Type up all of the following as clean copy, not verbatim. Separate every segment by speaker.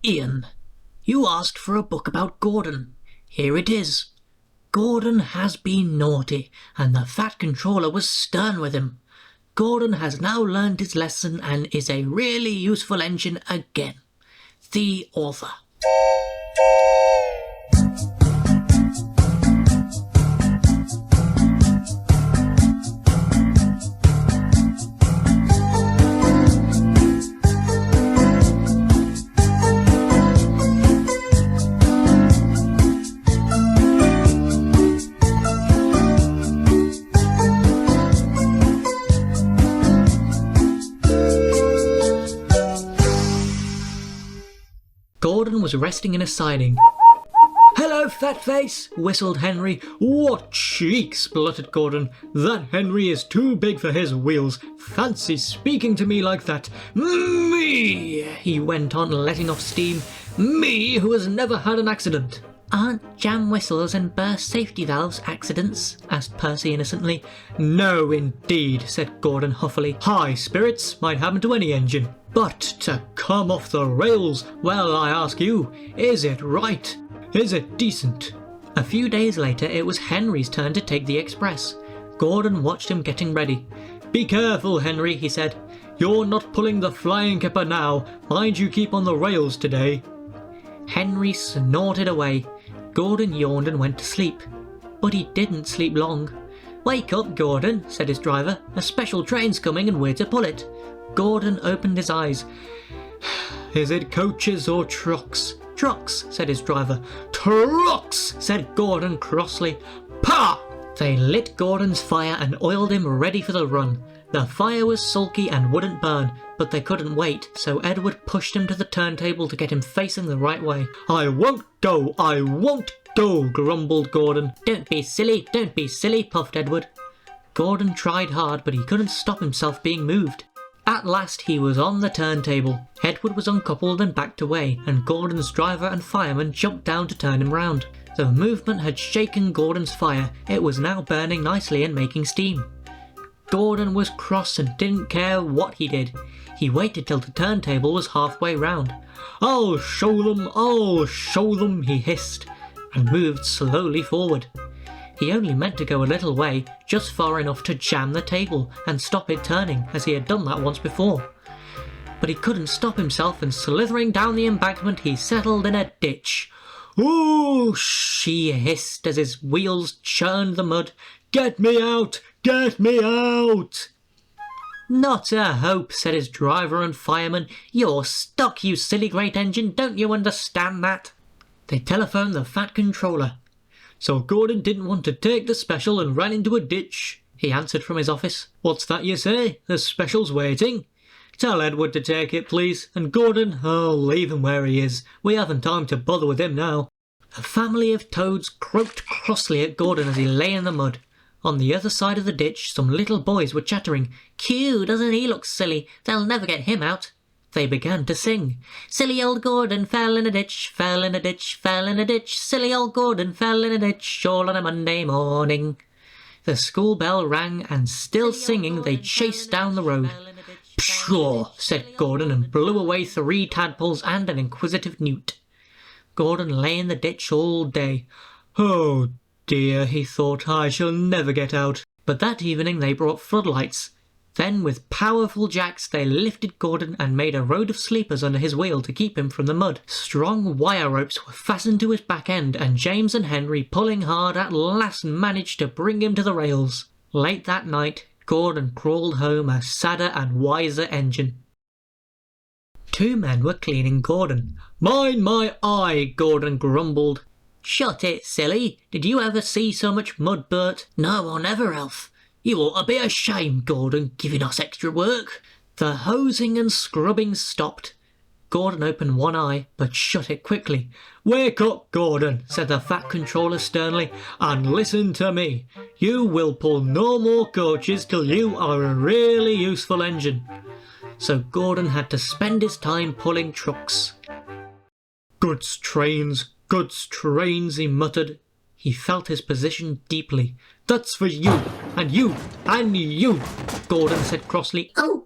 Speaker 1: Ian, you asked for a book about Gordon. Here it is. Gordon has been naughty, and the Fat Controller was stern with him. Gordon has now learned his lesson and is a really useful engine again. The author. Gordon was resting in a siding. "Hello, fat face," whistled Henry. "What cheek," spluttered Gordon. "That Henry is too big for his wheels. Fancy speaking to me like that. Me," he went on, letting off steam. "Me, who has never had an accident." "Aren't jam whistles and burst safety valves accidents?" asked Percy innocently. "No, indeed," said Gordon huffily. "High spirits might happen to any engine. But to come off the rails, well, I ask you, is it right? Is it decent?" A few days later, it was Henry's turn to take the express. Gordon watched him getting ready. "Be careful, Henry," he said. "You're not pulling the flying kipper now. Mind you keep on the rails today." Henry snorted away. Gordon yawned and went to sleep. But he didn't sleep long. "Wake up, Gordon," said his driver. "A special train's coming and we're to pull it." Gordon opened his eyes. "Is it coaches or trucks?" "Trucks," said his driver. "Trucks," said Gordon crossly. "Pah!" They lit Gordon's fire and oiled him ready for the run. The fire was sulky and wouldn't burn, but they couldn't wait, so Edward pushed him to the turntable to get him facing the right way. I won't go, grumbled Gordon. Don't be silly, puffed Edward. Gordon tried hard, but he couldn't stop himself being moved. At last he was on the turntable. Edward was uncoupled and backed away, and Gordon's driver and fireman jumped down to turn him round. The movement had shaken Gordon's fire. It was now burning nicely and making steam. Gordon was cross and didn't care what he did. He waited till the turntable was halfway round. I'll show them, he hissed, and moved slowly forward. He only meant to go a little way, just far enough to jam the table and stop it turning, as he had done that once before. But he couldn't stop himself, and slithering down the embankment he settled in a ditch. "Whoosh!" he hissed as his wheels churned the mud. "Get me out! Get me out!" "Not a hope," said his driver and fireman. "You're stuck, you silly great engine, don't you understand that?" They telephoned the Fat Controller. "So Gordon didn't want to take the special and ran into a ditch," he answered from his office. "What's that you say? The special's waiting? Tell Edward to take it, please, and Gordon, leave him where he is. We haven't time to bother with him now." A family of toads croaked crossly at Gordon as he lay in the mud. On the other side of the ditch, some little boys were chattering. "Q, doesn't he look silly? They'll never get him out." They began to sing. "Silly old Gordon fell in a ditch, fell in a ditch, fell in a ditch. Silly old Gordon fell in a ditch, all on a Monday morning." The school bell rang, and still singing, they chased down the road. "Pshaw," said Gordon, and blew away 3 tadpoles and an inquisitive newt. Gordon lay in the ditch all day. "Oh dear," he thought, "I shall never get out." But that evening they brought floodlights. Then with powerful jacks they lifted Gordon and made a road of sleepers under his wheel to keep him from the mud. Strong wire ropes were fastened to his back end, and James and Henry, pulling hard, at last managed to bring him to the rails. Late that night, Gordon crawled home a sadder and wiser engine. 2 men were cleaning Gordon. "Mind my eye," Gordon grumbled. "Shut it, silly. Did you ever see so much mud, Bert?" "No, I never, Alf. You ought to be ashamed, Gordon, giving us extra work." The hosing and scrubbing stopped. Gordon opened one eye, but shut it quickly. "Wake up, Gordon," said the Fat Controller sternly, "and listen to me. You will pull no more coaches till you are a really useful engine." So Gordon had to spend his time pulling trucks. Goods trains, he muttered. He felt his position deeply. "That's for you, and you, and you," Gordon said crossly.
Speaker 2: Oh,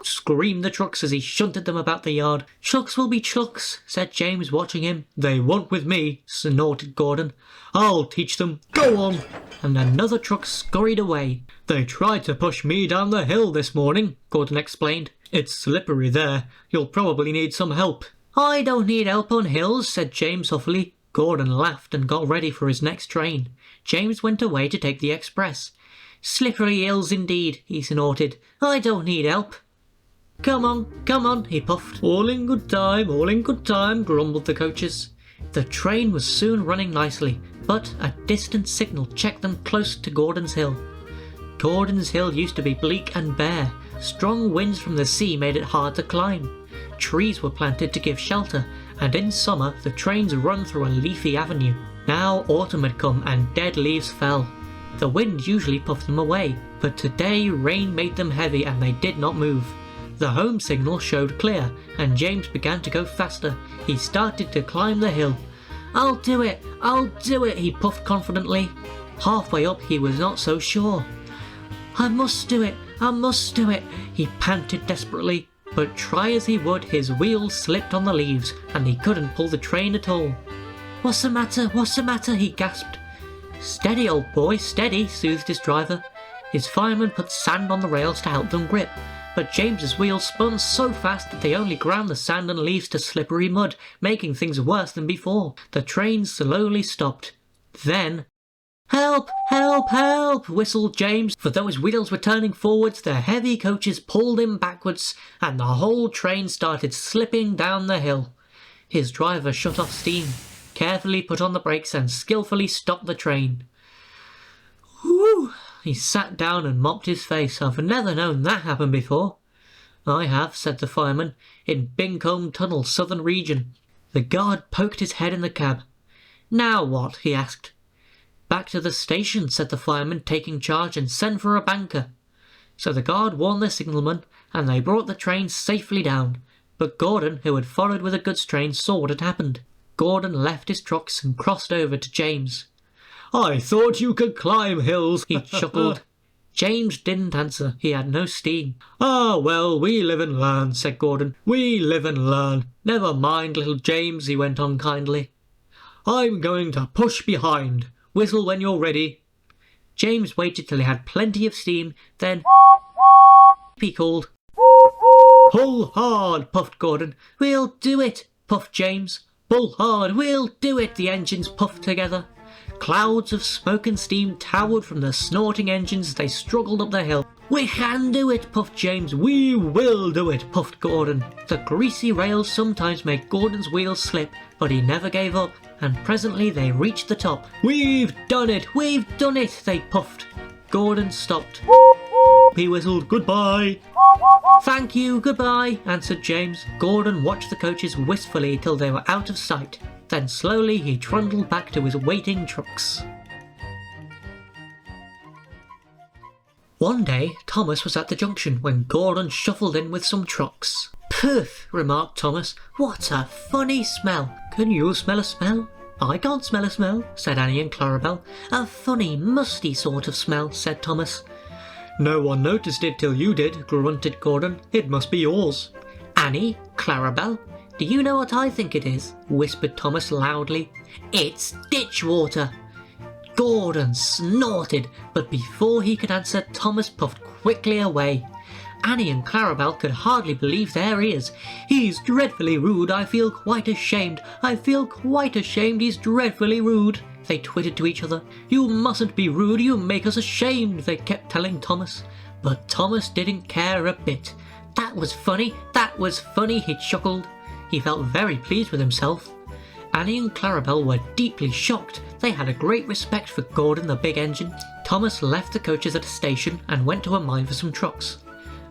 Speaker 1: screamed the trucks as he shunted them about the yard. Trucks will be trucks, said James, watching him. They won't with me, snorted Gordon. I'll teach them. Go on. And another truck scurried away. They tried to push me down the hill this morning, Gordon explained. It's slippery there. You'll probably need some help. I don't need help on hills, said James huffily. Gordon laughed and got ready for his next train. James went away to take the express. Slippery hills indeed, he snorted. I don't need help. Come on, he puffed. All in good time, grumbled the coaches. The train was soon running nicely, but a distant signal checked them close to Gordon's Hill. Gordon's Hill used to be bleak and bare. Strong winds from the sea made it hard to climb. Trees were planted to give shelter, and in summer the trains run through a leafy avenue. Now autumn had come and dead leaves fell. The wind usually puffed them away, but today rain made them heavy and they did not move. The home signal showed clear, and James began to go faster. He started to climb the hill. I'll do it, he puffed confidently. Halfway up he was not so sure. I must do it, he panted desperately. But try as he would, his wheels slipped on the leaves, and he couldn't pull the train at all. What's the matter, he gasped. Steady, old boy, steady, soothed his driver. His fireman put sand on the rails to help them grip, but James's wheels spun so fast that they only ground the sand and leaves to slippery mud, making things worse than before. The train slowly stopped. Then, help, whistled James, for though his wheels were turning forwards, the heavy coaches pulled him backwards, and the whole train started slipping down the hill. His driver shut off steam, carefully put on the brakes, and skillfully stopped the train. Whew! He sat down and mopped his face. I've never known that happen before. I have, said the fireman, in Bincombe Tunnel, southern region. The guard poked his head in the cab. Now what? He asked. Back to the station, said the fireman, taking charge, and send for a banker. So the guard warned the signalman, and they brought the train safely down. But Gordon, who had followed with a goods train, saw what had happened. Gordon left his trucks and crossed over to James. I thought you could climb hills, he chuckled. James didn't answer. He had no steam. Ah, well, we live and learn, said Gordon. We live and learn. Never mind, little James, he went on kindly. I'm going to push behind. Whistle when you're ready. James waited till he had plenty of steam, then he called. Pull hard, puffed Gordon. We'll do it, puffed James. Pull hard, we'll do it, the engines puffed together. Clouds of smoke and steam towered from the snorting engines as they struggled up the hill. We can do it, puffed James. We will do it, puffed Gordon. The greasy rails sometimes made Gordon's wheels slip, but he never gave up, and presently they reached the top. We've done it, they puffed. Gordon stopped. He whistled, goodbye. Thank you, goodbye, answered James. Gordon watched the coaches wistfully till they were out of sight. Then slowly he trundled back to his waiting trucks. One day, Thomas was at the junction when Gordon shuffled in with some trucks. Poof, remarked Thomas. What a funny smell. Can you smell a smell? I can't smell a smell, said Annie and Clarabel. A funny, musty sort of smell, said Thomas. No one noticed it till you did, grunted Gordon. It must be yours. Annie, Clarabel, do you know what I think it is? Whispered Thomas loudly. It's ditch water. Gordon snorted, but before he could answer, Thomas puffed quickly away. Annie and Clarabel could hardly believe their ears. He's dreadfully rude. I feel quite ashamed. He's dreadfully rude. They twittered to each other. You mustn't be rude. You make us ashamed, they kept telling Thomas. But Thomas didn't care a bit. That was funny, he chuckled. He felt very pleased with himself. Annie and Clarabel were deeply shocked. They had a great respect for Gordon the big engine. Thomas left the coaches at a station and went to a mine for some trucks.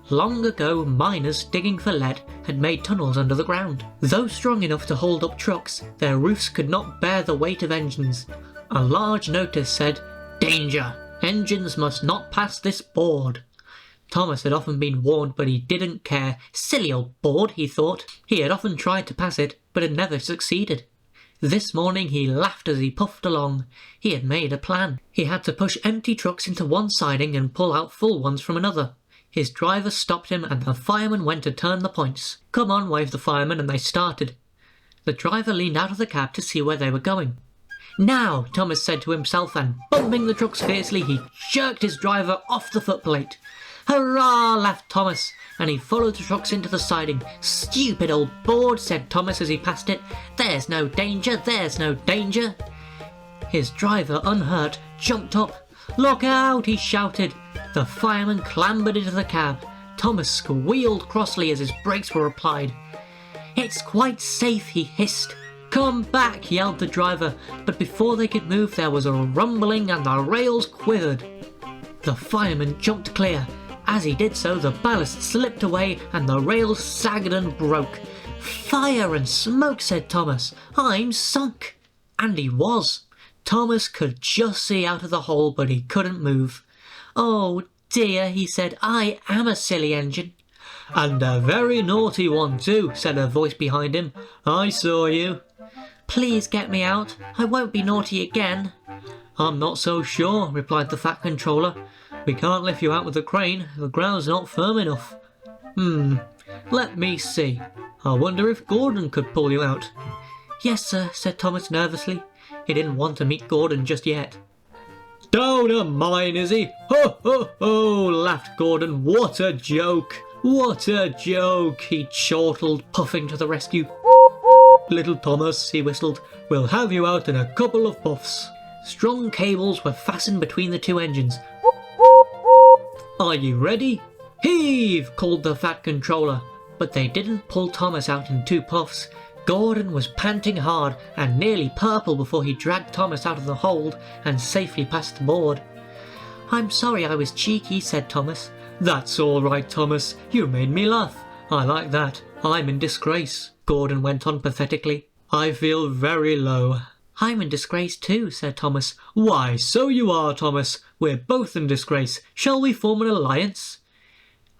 Speaker 1: Long ago, miners digging for lead had made tunnels under the ground. Though strong enough to hold up trucks, their roofs could not bear the weight of engines. A large notice said, Danger! Engines must not pass this board. Thomas had often been warned, but he didn't care. Silly old board, he thought. He had often tried to pass it, but had never succeeded. This morning he laughed as he puffed along. He had made a plan. He had to push empty trucks into one siding and pull out full ones from another. His driver stopped him and the fireman went to turn the points. "Come on," waved the fireman, and they started. The driver leaned out of the cab to see where they were going. "Now," Thomas said to himself, and bumping the trucks fiercely, he jerked his driver off the footplate. "Hurrah!" laughed Thomas, and he followed the trucks into the siding. "Stupid old board," said Thomas as he passed it. "There's no danger, there's no danger." His driver, unhurt, jumped up. "Look out!" he shouted. The fireman clambered into the cab. Thomas squealed crossly as his brakes were applied. "It's quite safe," he hissed. "Come back," yelled the driver, but before they could move there was a rumbling and the rails quivered. The fireman jumped clear. As he did so, the ballast slipped away and the rails sagged and broke. "Fire and smoke," said Thomas. "I'm sunk." And he was. Thomas could just see out of the hole, but he couldn't move. "Oh dear," he said, "I am a silly engine." "And a very naughty one too," said a voice behind him. "I saw you." "Please get me out. I won't be naughty again." "I'm not so sure," replied the Fat Controller. "We can't lift you out with the crane. The ground's not firm enough." Let me see. I wonder if Gordon could pull you out." "Yes, sir," said Thomas nervously. He didn't want to meet Gordon just yet. "Down a mine, is he? Ho, ho, ho," laughed Gordon. "What a joke! What a joke!" he chortled, puffing to the rescue. "Little Thomas," he whistled, "we'll have you out in a couple of puffs." Strong cables were fastened between the two engines. "Are you ready?" "Heave!" called the Fat Controller. But they didn't pull Thomas out in 2 puffs. Gordon was panting hard and nearly purple before he dragged Thomas out of the hold and safely past the board. "I'm sorry I was cheeky," said Thomas. "That's all right, Thomas. You made me laugh. I like that. I'm in disgrace," Gordon went on pathetically. "I feel very low." "I'm in disgrace too," said Thomas. "Why, so you are, Thomas. We're both in disgrace. Shall we form an alliance?"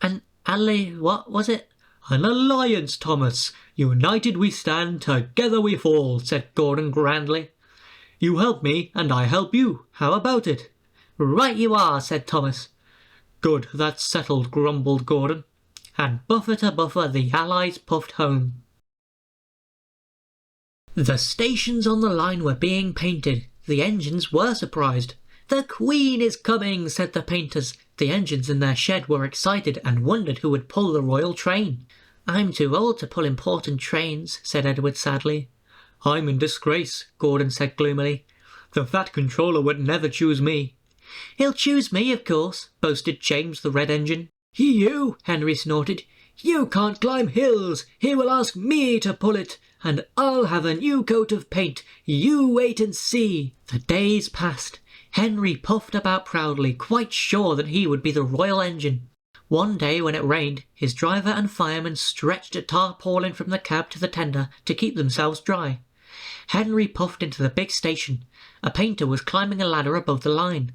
Speaker 1: What was it? "An alliance, Thomas. United we stand, together we fall," said Gordon grandly. "You help me and I help you. How about it?" "Right you are," said Thomas. "Good, that's settled," grumbled Gordon. And buffer to buffer the Allies puffed home. The stations on the line were being painted. The engines were surprised. "The Queen is coming," said the painters. The engines in their shed were excited and wondered who would pull the royal train. "I'm too old to pull important trains," said Edward sadly. "I'm in disgrace," Gordon said gloomily. "The Fat Controller would never choose me." "He'll choose me, of course," boasted James the Red Engine. "You," Henry snorted. "You can't climb hills. He will ask me to pull it, and I'll have a new coat of paint. You wait and see." The days passed. Henry puffed about proudly, quite sure that he would be the royal engine. One day when it rained, his driver and fireman stretched a tarpaulin from the cab to the tender to keep themselves dry. Henry puffed into the big station. A painter was climbing a ladder above the line.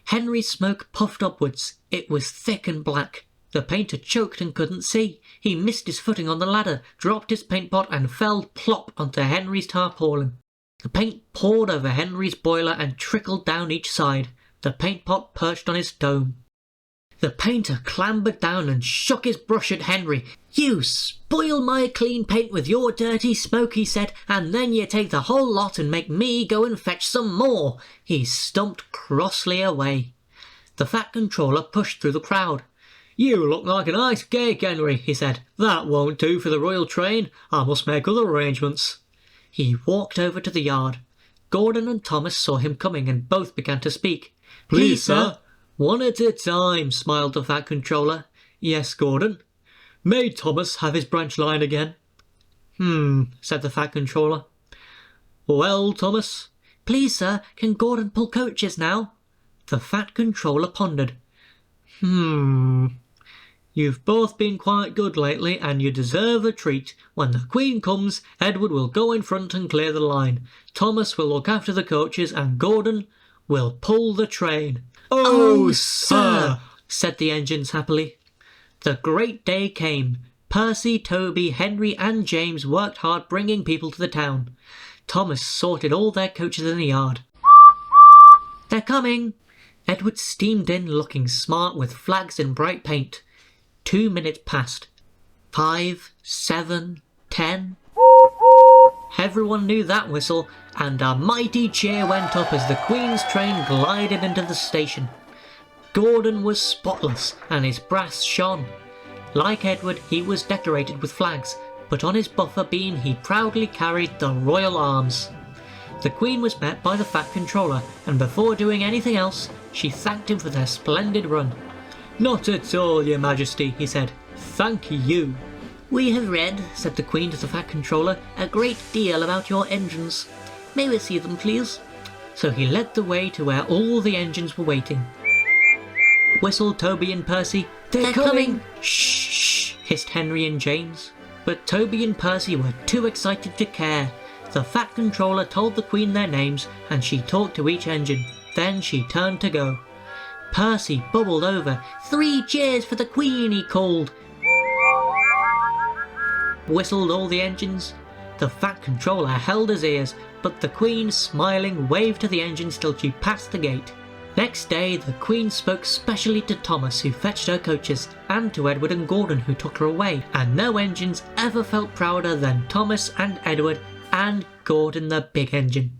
Speaker 1: Henry's smoke puffed upwards. It was thick and black. The painter choked and couldn't see. He missed his footing on the ladder, dropped his paint pot and fell plop onto Henry's tarpaulin. The paint poured over Henry's boiler and trickled down each side. The paint pot perched on his dome. The painter clambered down and shook his brush at Henry. "You spoil my clean paint with your dirty smoke," he said, "and then you take the whole lot and make me go and fetch some more." He stumped crossly away. The Fat Controller pushed through the crowd. "You look like an ice cake, Henry," he said. "That won't do for the royal train. I must make other arrangements." He walked over to the yard. Gordon and Thomas saw him coming and both began to speak. "Please, sir." "One at a time," smiled the Fat Controller. "Yes, Gordon." "May Thomas have his branch line again?" Said the Fat Controller. "Well, Thomas?" "Please, sir, can Gordon pull coaches now?" The Fat Controller pondered. You've both been quite good lately, and you deserve a treat. When the Queen comes, Edward will go in front and clear the line. Thomas will look after the coaches, and Gordon will pull the train." "Oh, sir," said the engines happily. The great day came. Percy, Toby, Henry and James worked hard bringing people to the town. Thomas sorted all their coaches in the yard. "They're coming." Edward steamed in looking smart with flags and bright paint. 2 minutes passed. 5, 7, 10. Everyone knew that whistle, and a mighty cheer went up as the Queen's train glided into the station. Gordon was spotless, and his brass shone. Like Edward, he was decorated with flags, but on his buffer beam he proudly carried the royal arms. The Queen was met by the Fat Controller, and before doing anything else, she thanked him for their splendid run. "Not at all, your Majesty," he said. "Thank you."
Speaker 2: "We have read," said the Queen to the Fat Controller, "a great deal about your engines. May we see them, please?"
Speaker 1: So he led the way to where all the engines were waiting. Whistled Toby and Percy. "They're coming!" "Shh!" hissed Henry and James. But Toby and Percy were too excited to care. The Fat Controller told the Queen their names, and she talked to each engine. Then she turned to go. Percy bubbled over. "3 cheers for the Queen," he called. Whistled all the engines. The Fat Controller held his ears, but the Queen, smiling, waved to the engines till she passed the gate. Next day, the Queen spoke specially to Thomas, who fetched her coaches, and to Edward and Gordon, who took her away, and no engines ever felt prouder than Thomas and Edward and Gordon the big engine.